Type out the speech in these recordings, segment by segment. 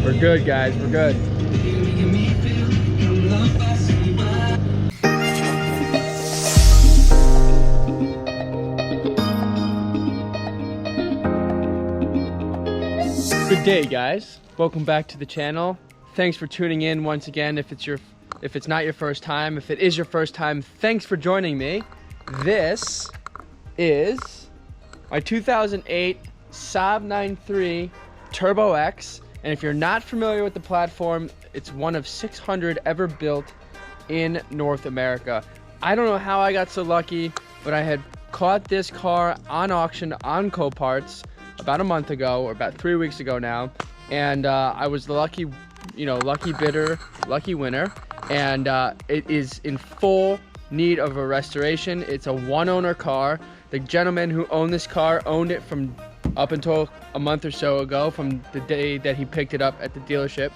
We're good, guys, we're good. Good day, guys. Welcome back to the channel. Thanks for tuning in once again. If it's not your first time, if it is your first time, thanks for joining me. This is my 2008 Saab 9.3 TurboX. And if you're not familiar with the platform, it's one of 600 ever built in North America. I don't know how I got so lucky, but I had caught this car on auction on Coparts about a month ago, or about 3 weeks ago now. And I was the lucky bidder, lucky winner. And it is in full need of a restoration. It's a one-owner car. The gentleman who owned this car owned it from up until a month or so ago, from the day that he picked it up at the dealership,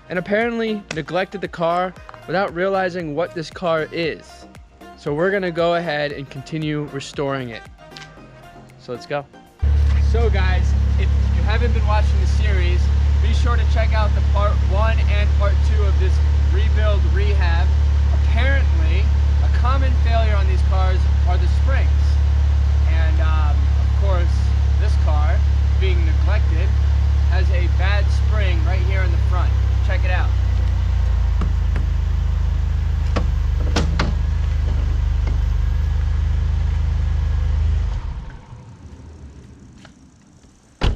and apparently neglected the car without realizing what this car is. So we're gonna go ahead and continue restoring it. So let's go. So guys, if you haven't been watching the series, be sure to check out the part 1 and part 2 of this rebuild rehab. Apparently, a common failure on these cars are the springs. And of course, this car, being neglected, has a bad spring right here in the front. Check it out.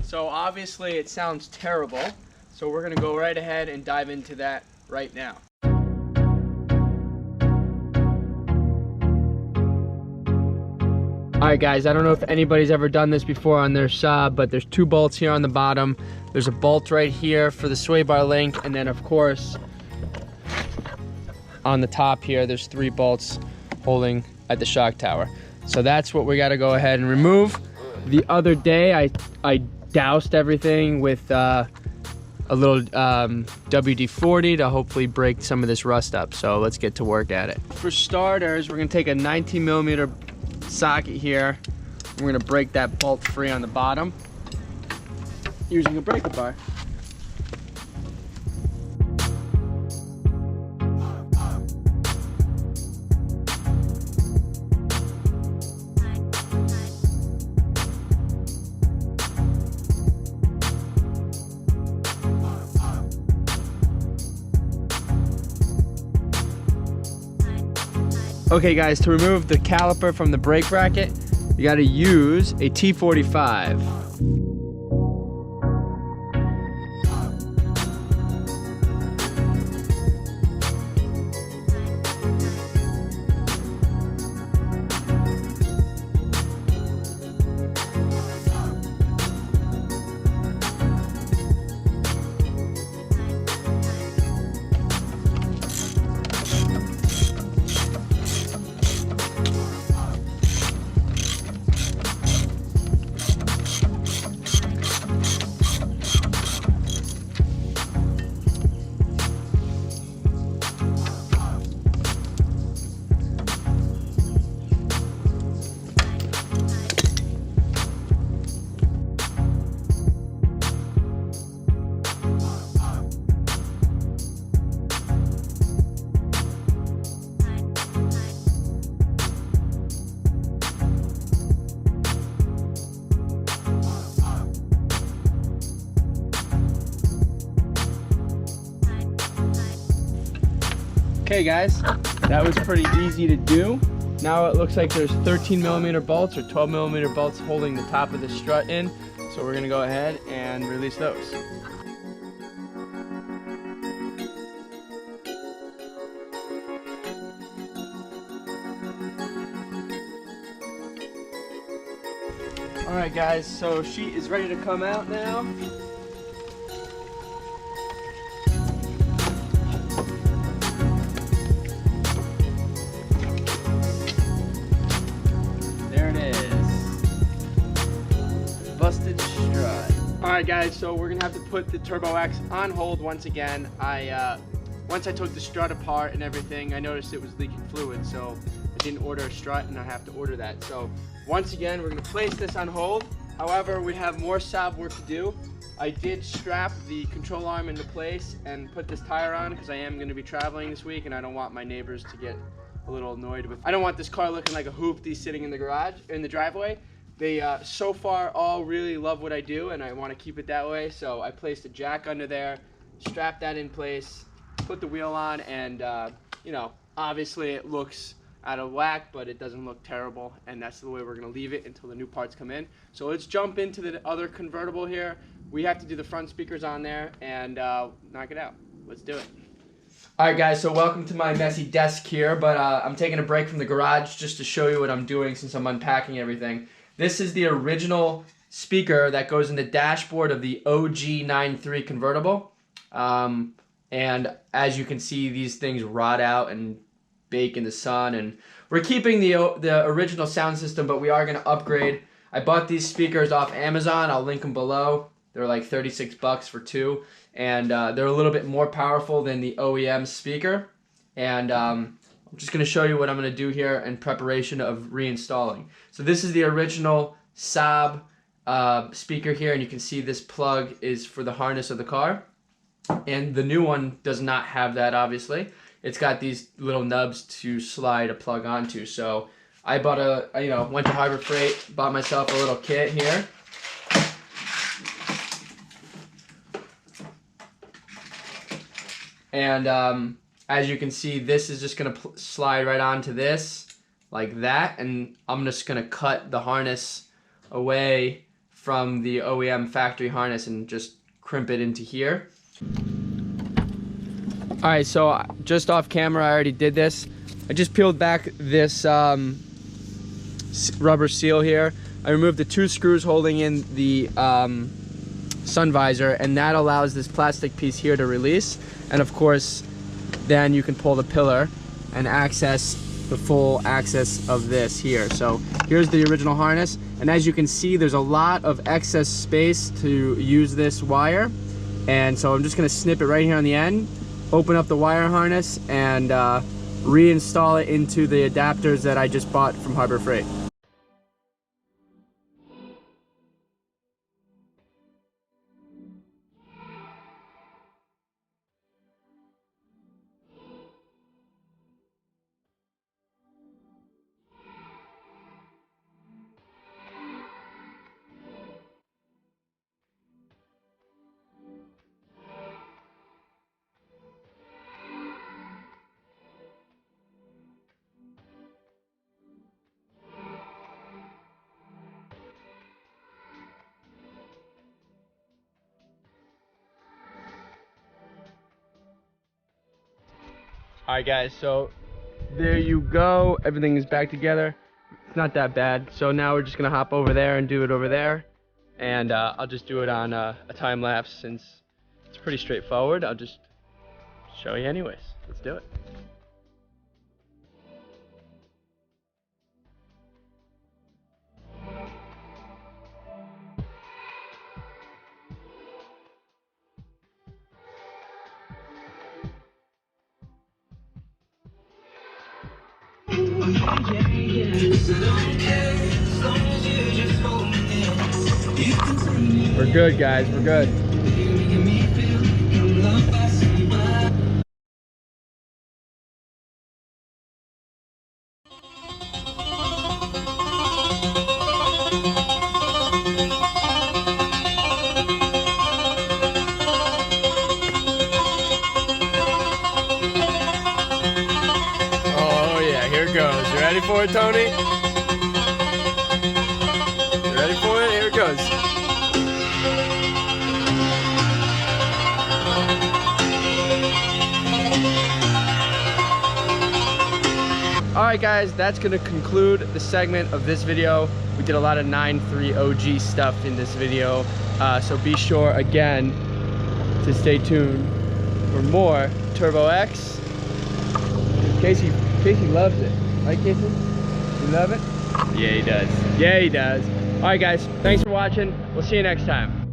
So obviously it sounds terrible, so we're gonna go right ahead and dive into that right now. Alright guys, I don't know if anybody's ever done this before on their Saab, but there's 2 bolts here on the bottom. There's a bolt right here for the sway bar link, and then of course on the top here there's 3 bolts holding at the shock tower. So that's what we got to go ahead and remove. The other day I doused everything with a little WD-40 to hopefully break some of this rust up. So let's get to work at it. For starters, we're gonna take a 19mm socket here. We're gonna break that bolt free on the bottom using a breaker bar. Okay guys, to remove the caliper from the brake bracket, you gotta use a T45. Okay guys, that was pretty easy to do. Now it looks like there's 13mm bolts or 12mm bolts holding the top of the strut in. So we're gonna go ahead and release those. Alright guys, so sheet is ready to come out now. Busted strut. Alright guys, so we're gonna have to put the TurboX on hold once again. Once I took the strut apart and everything, I noticed it was leaking fluid, so I didn't order a strut and I have to order that. So once again, we're gonna place this on hold. However, we have more Saab work to do. I did strap the control arm into place and put this tire on because I am gonna be traveling this week and I don't want my neighbors to get a little annoyed with. I don't want this car looking like a hoopty sitting in the garage, in the driveway. They so far all really love what I do and I want to keep it that way. So I placed a jack under there, strapped that in place, put the wheel on, and you know, obviously it looks out of whack, but it doesn't look terrible, and that's the way we're gonna leave it until the new parts come in. So let's jump into the other convertible here. We have to do the front speakers on there and knock it out. Let's do it. All right, guys, so welcome to my messy desk here, but I'm taking a break from the garage just to show you what I'm doing since I'm unpacking everything. This is the original speaker that goes in the dashboard of the OG 93 convertible. And as you can see, these things rot out and bake in the sun, and we're keeping the original sound system, but we are going to upgrade. I bought these speakers off Amazon. I'll link them below. They're like 36 bucks for two, and they're a little bit more powerful than the OEM speaker. And I'm just going to show you what I'm going to do here in preparation of reinstalling. So this is the original Saab speaker here, and you can see this plug is for the harness of the car. And the new one does not have that, obviously. It's got these little nubs to slide a plug onto. So I bought went to Harbor Freight, bought myself a little kit here. And as you can see, this is just going to slide right onto this like that. And I'm just going to cut the harness away from the OEM factory harness and just crimp it into here. Alright, so just off camera, I already did this. I just peeled back this rubber seal here. I removed the two screws holding in the sun visor, and that allows this plastic piece here to release. And of course, then you can pull the pillar and access the full access of this here. So here's the original harness, and as you can see, there's a lot of excess space to use this wire. And so I'm just going to snip it right here on the end, open up the wire harness, and reinstall it into the adapters that I just bought from Harbor Freight. Alright guys, so there you go. Everything is back together. It's not that bad. So now we're just going to hop over there and do it over there. And I'll just do it on a time lapse since it's pretty straightforward. I'll just show you anyways. Let's do it. We're good, guys. We're good. Oh yeah, here it goes. You ready for it, Tony? You ready for it? Here it goes. Alright guys, that's going to conclude the segment of this video. We did a lot of 9.3 OG stuff in this video, so be sure again to stay tuned for more TurboX. Casey loves it. Right, Casey? You love it? Yeah, he does. Yeah, he does. Alright guys, thanks for watching. We'll see you next time.